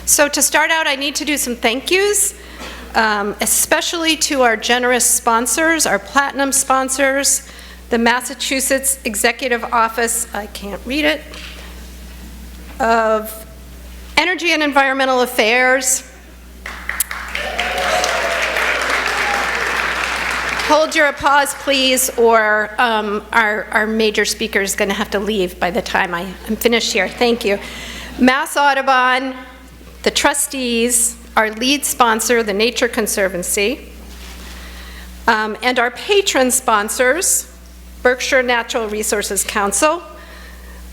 So to start out, I need to do some thank yous, especially to our generous sponsors, our platinum sponsors, the Massachusetts Executive Office, I can't read it, of Energy and Environmental Affairs. Hold your applause, please, or our major speaker is going to have to leave by the time I'm finished here. Thank you. Mass Audubon, the trustees, our lead sponsor, the Nature Conservancy, and our patron sponsors, Berkshire Natural Resources Council,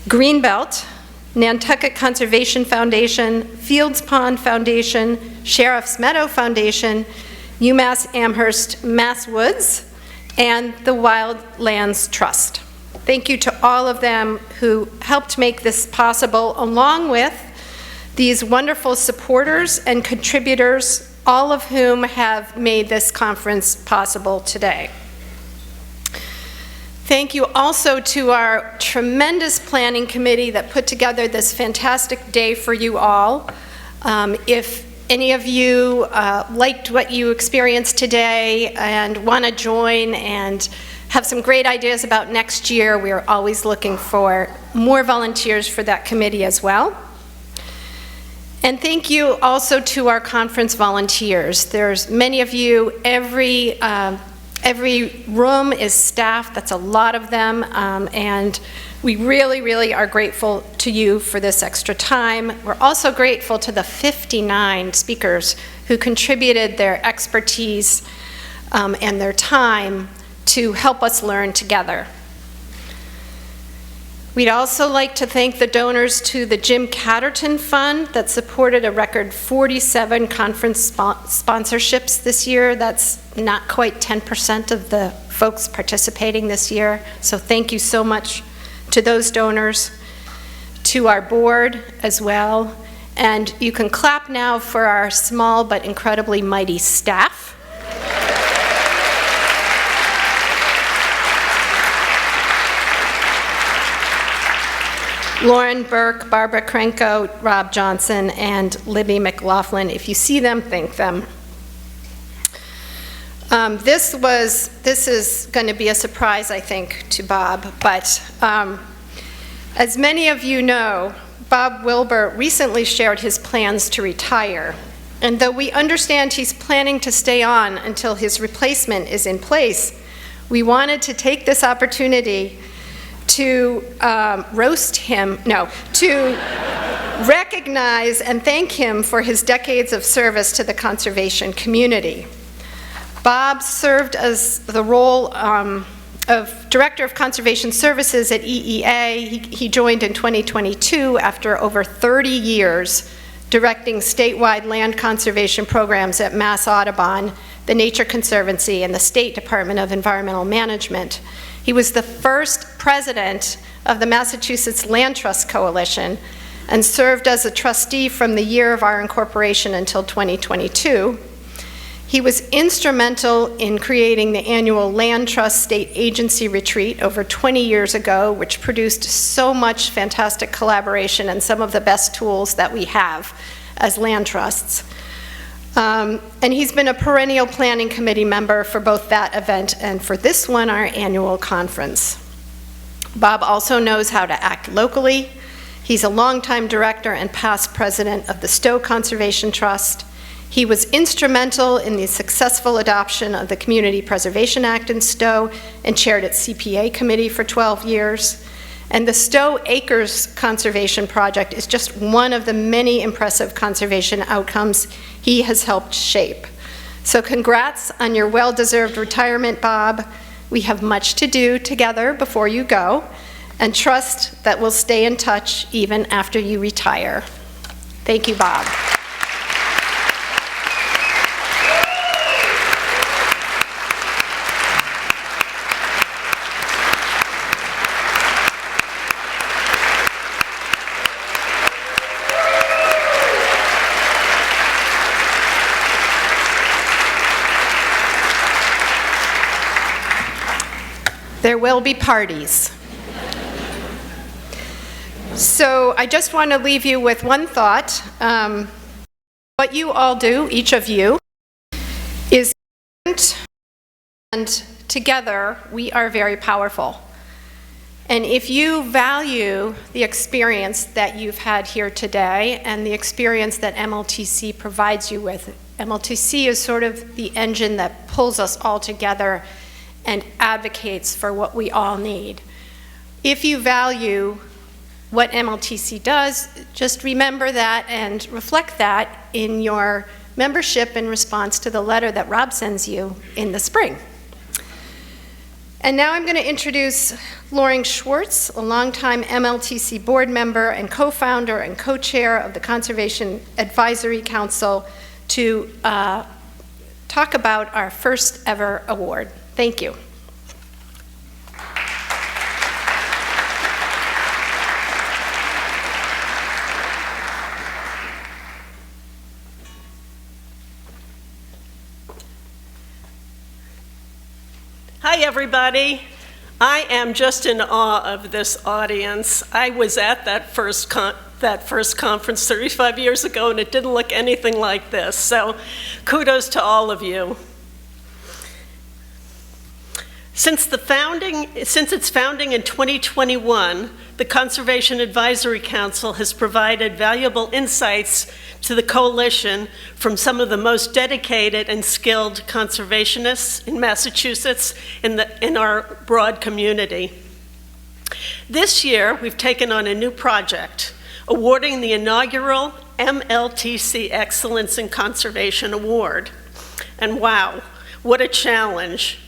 Greenbelt, Nantucket Conservation Foundation, Fields Pond Foundation, Sheriff's Meadow Foundation, UMass Amherst Mass Woods, and the Wildlands Trust. Thank you to all of them who helped make this possible, along with these wonderful supporters and contributors, all of whom have made this conference possible today. Thank you also to our tremendous planning committee that put together this fantastic day for you all. If any of you liked what you experienced today and want to join and have some great ideas about next year, we are always looking for more volunteers for that committee as well. And thank you also to our conference volunteers. There's many of you. Every room is staffed. That's a lot of them, and we really, really are grateful to you for this extra time. We're also grateful to the 59 speakers who contributed their expertise and their time to help us learn together. We'd also like to thank the donors to the Jim Catterton Fund that supported a record 47 conference sponsorships this year. That's not quite 10% of the folks participating this year. So thank you so much to those donors, to our board as well. And you can clap now for our small but incredibly mighty staff. Lauren Burke, Barbara Krenko, Rob Johnson, and Libby McLaughlin. If you see them, thank them. This is going to be a surprise, I think, to Bob, but as many of you know, Bob Wilbur recently shared his plans to retire. And though we understand he's planning to stay on until his replacement is in place, we wanted to take this opportunity to to recognize and thank him for his decades of service to the conservation community. Bob served as the role of Director of Conservation Services at EEA. He joined in 2022 after over 30 years directing statewide land conservation programs at Mass Audubon, the Nature Conservancy, and the State Department of Environmental Management. He was the first president of the Massachusetts Land Trust Coalition and served as a trustee from the year of our incorporation until 2022. He was instrumental in creating the annual Land Trust State Agency Retreat over 20 years ago, which produced so much fantastic collaboration and some of the best tools that we have as land trusts. And he's been a perennial planning committee member for both that event and for this one, our annual conference. Bob also knows how to act locally. He's a longtime director and past president of the Stowe Conservation Trust. He was instrumental in the successful adoption of the Community Preservation Act in Stowe and chaired its CPA committee for 12 years. And the Stowe Acres Conservation Project is just one of the many impressive conservation outcomes he has helped shape. So congrats on your well-deserved retirement, Bob. We have much to do together before you go, and trust that we'll stay in touch even after you retire. Thank you, Bob. There will be parties. So I just want to leave you with one thought. What you all do, each of you, is important, and together we are very powerful. And if you value the experience that you've had here today and the experience that MLTC provides you with, MLTC is sort of the engine that pulls us all together and advocates for what we all need. If you value what MLTC does, just remember that and reflect that in your membership in response to the letter that Rob sends you in the spring. And now I'm going to introduce Loring Schwartz, a longtime MLTC board member and co-founder and co-chair of the Conservation Advisory Council, to talk about our first ever award. Thank you. Hi, everybody. I am just in awe of this audience. I was at that first conference 35 years ago, and it didn't look anything like this. So kudos to all of you. Since its founding in 2021, the Conservation Advisory Council has provided valuable insights to the coalition from some of the most dedicated and skilled conservationists in Massachusetts in our broad community. This year, we've taken on a new project, awarding the inaugural MLTC Excellence in Conservation Award. And wow, what a challenge.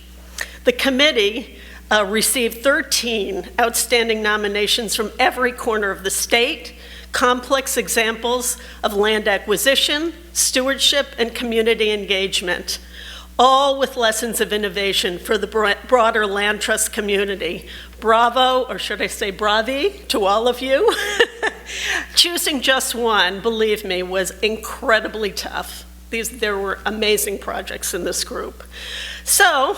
The committee received 13 outstanding nominations from every corner of the state, complex examples of land acquisition, stewardship, and community engagement, all with lessons of innovation for the broader land trust community. Bravo, or should I say bravi, to all of you. Choosing just one, believe me, was incredibly tough. There were amazing projects in this group. So,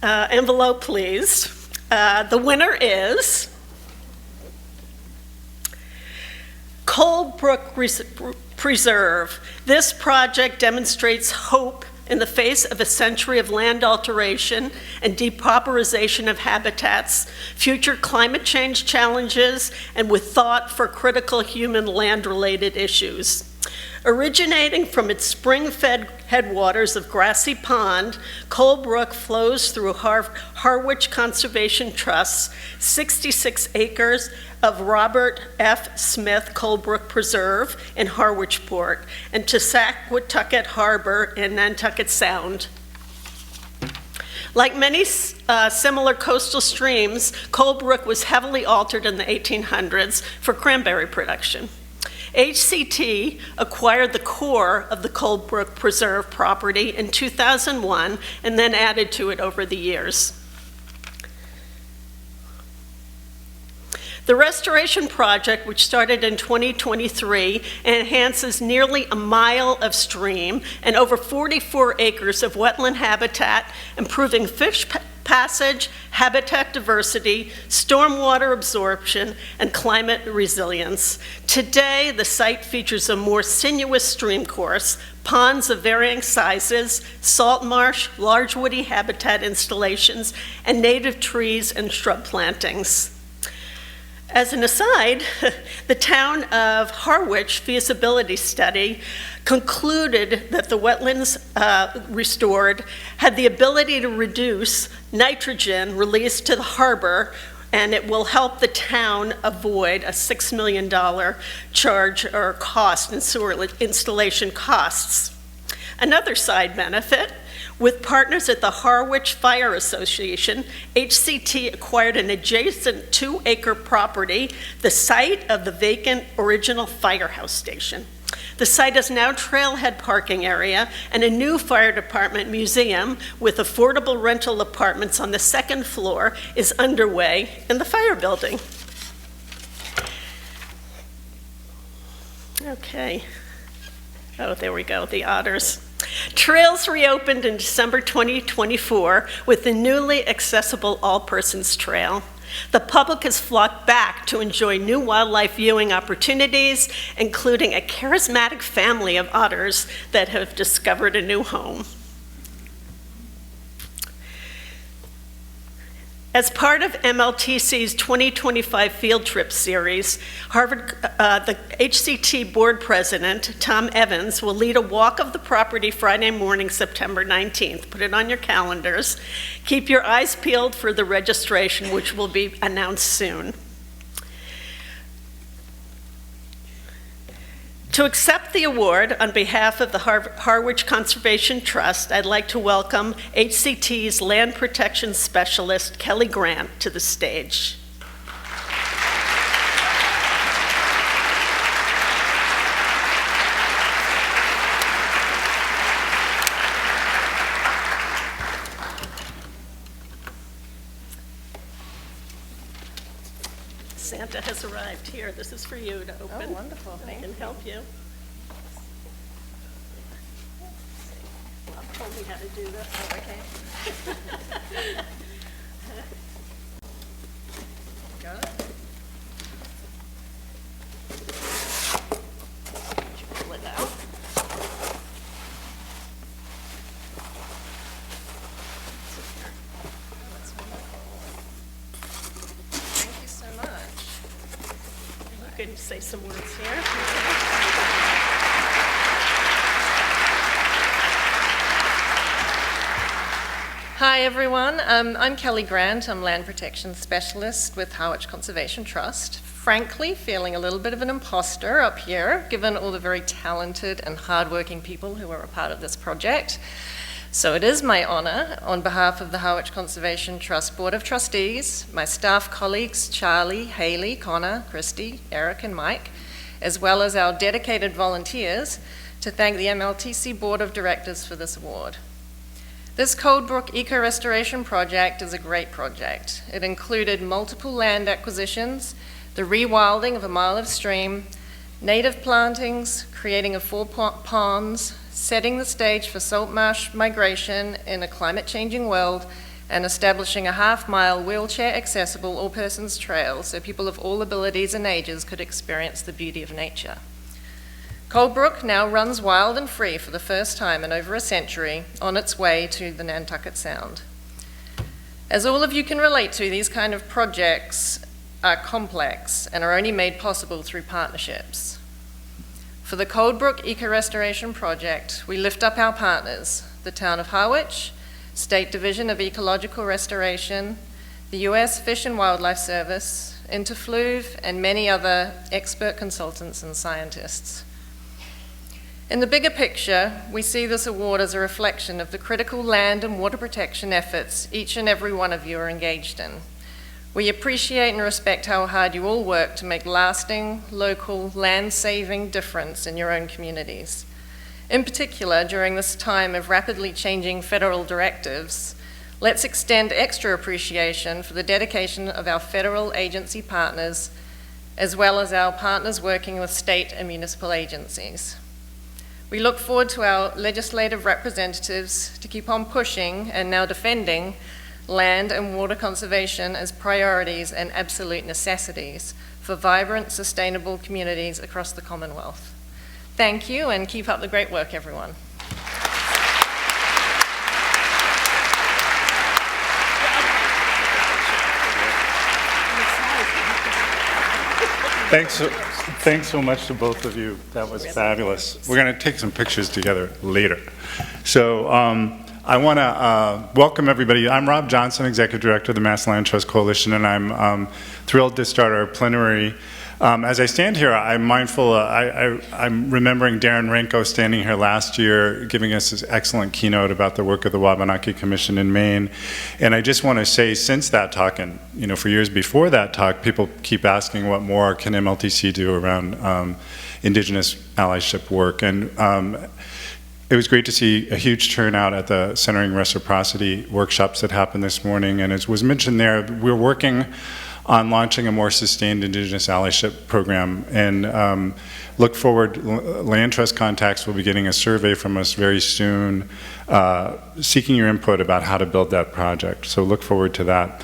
envelope, please. The winner is Cold Brook Preserve. This project demonstrates hope in the face of a century of land alteration and depauperization of habitats, future climate change challenges, and with thought for critical human land-related issues. Originating from its spring-fed headwaters of Grassy Pond, Cold Brook flows through Harwich Conservation Trust's 66 acres of Robert F. Smith Cold Brook Preserve in Harwichport and to Saquatucket Harbor in Nantucket Sound. Like many similar coastal streams, Cold Brook was heavily altered in the 1800s for cranberry production. HCT acquired the core of the Cold Brook Preserve property in 2001 and then added to it over the years. The restoration project, which started in 2023, enhances nearly a mile of stream and over 44 acres of wetland habitat, improving fish passage, habitat diversity, stormwater absorption, and climate resilience. Today, the site features a more sinuous stream course, ponds of varying sizes, salt marsh, large woody habitat installations, and native trees and shrub plantings. As an aside, the town of Harwich feasibility study concluded that the wetlands restored had the ability to reduce nitrogen released to the harbor, and it will help the town avoid a $6 million charge or cost in sewer installation costs. Another side benefit, with partners at the Harwich Fire Association, HCT acquired an adjacent 2-acre property, the site of the vacant original firehouse station. The site is now trailhead parking area and a new fire department museum with affordable rental apartments on the 2nd floor is underway in the fire building. Okay. Oh, there we go, the otters. Trails reopened in December 2024 with the newly accessible All Persons Trail. The public has flocked back to enjoy new wildlife viewing opportunities, including a charismatic family of otters that have discovered a new home. As part of MLTC's 2025 field trip series, the HCT board president, Tom Evans, will lead a walk of the property Friday morning, September 19th. Put it on your calendars. Keep your eyes peeled for the registration, which will be announced soon. To accept the award on behalf of the Harwich Conservation Trust, I'd like to welcome HCT's Land Protection Specialist, Kelly Grant, to the stage. Santa has arrived here. This is for you to open. Oh, wonderful. I can help you. Bob told me how to do this. Oh, okay. Got it? Pull it out. Thank you so much. You can say some words here. Hi, everyone. I'm Kelly Grant. I'm Land Protection Specialist with Harwich Conservation Trust. Frankly, feeling a little bit of an imposter up here, given all the very talented and hardworking people who are a part of this project. So it is my honor, on behalf of the Harwich Conservation Trust Board of Trustees, my staff colleagues, Charlie, Haley, Connor, Christy, Eric, and Mike, as well as our dedicated volunteers, to thank the MLTC Board of Directors for this award. This Cold Brook Eco-Restoration Project is a great project. It included multiple land acquisitions, the rewilding of a mile of stream, native plantings, creating of 4 ponds, setting the stage for salt marsh migration in a climate-changing world, and establishing a half-mile wheelchair-accessible all-persons trail so people of all abilities and ages could experience the beauty of nature. Cold Brook now runs wild and free for the first time in over a century on its way to the Nantucket Sound. As all of you can relate to, these kind of projects are complex and are only made possible through partnerships. For the Cold Brook Eco-Restoration Project, we lift up our partners, the Town of Harwich, State Division of Ecological Restoration, the U.S. Fish and Wildlife Service, Interfluve, and many other expert consultants and scientists. In the bigger picture, we see this award as a reflection of the critical land and water protection efforts each and every one of you are engaged in. We appreciate and respect how hard you all work to make lasting, local, land-saving difference in your own communities. In particular, during this time of rapidly changing federal directives, let's extend extra appreciation for the dedication of our federal agency partners, as well as our partners working with state and municipal agencies. We look forward to our legislative representatives to keep on pushing and now defending land and water conservation as priorities and absolute necessities for vibrant, sustainable communities across the Commonwealth. Thank you, and keep up the great work, everyone. Thanks so much to both of you. That was fabulous. We're going to take some pictures together later. So I want to welcome everybody. I'm Rob Johnson, Executive Director of the Mass Land Trust Coalition, and I'm thrilled to start our plenary. As I stand here, I'm mindful, I'm remembering Darren Renko standing here last year giving us this excellent keynote about the work of the Wabanaki Commission in Maine. And I just want to say, since that talk, and for years before that talk, people keep asking what more can MLTC do around Indigenous allyship work. And it was great to see a huge turnout at the Centering Reciprocity workshops that happened this morning. And as was mentioned there, we're working on launching a more sustained Indigenous allyship program, and look forward. Land Trust Contacts will be getting a survey from us very soon, seeking your input about how to build that project. So look forward to that.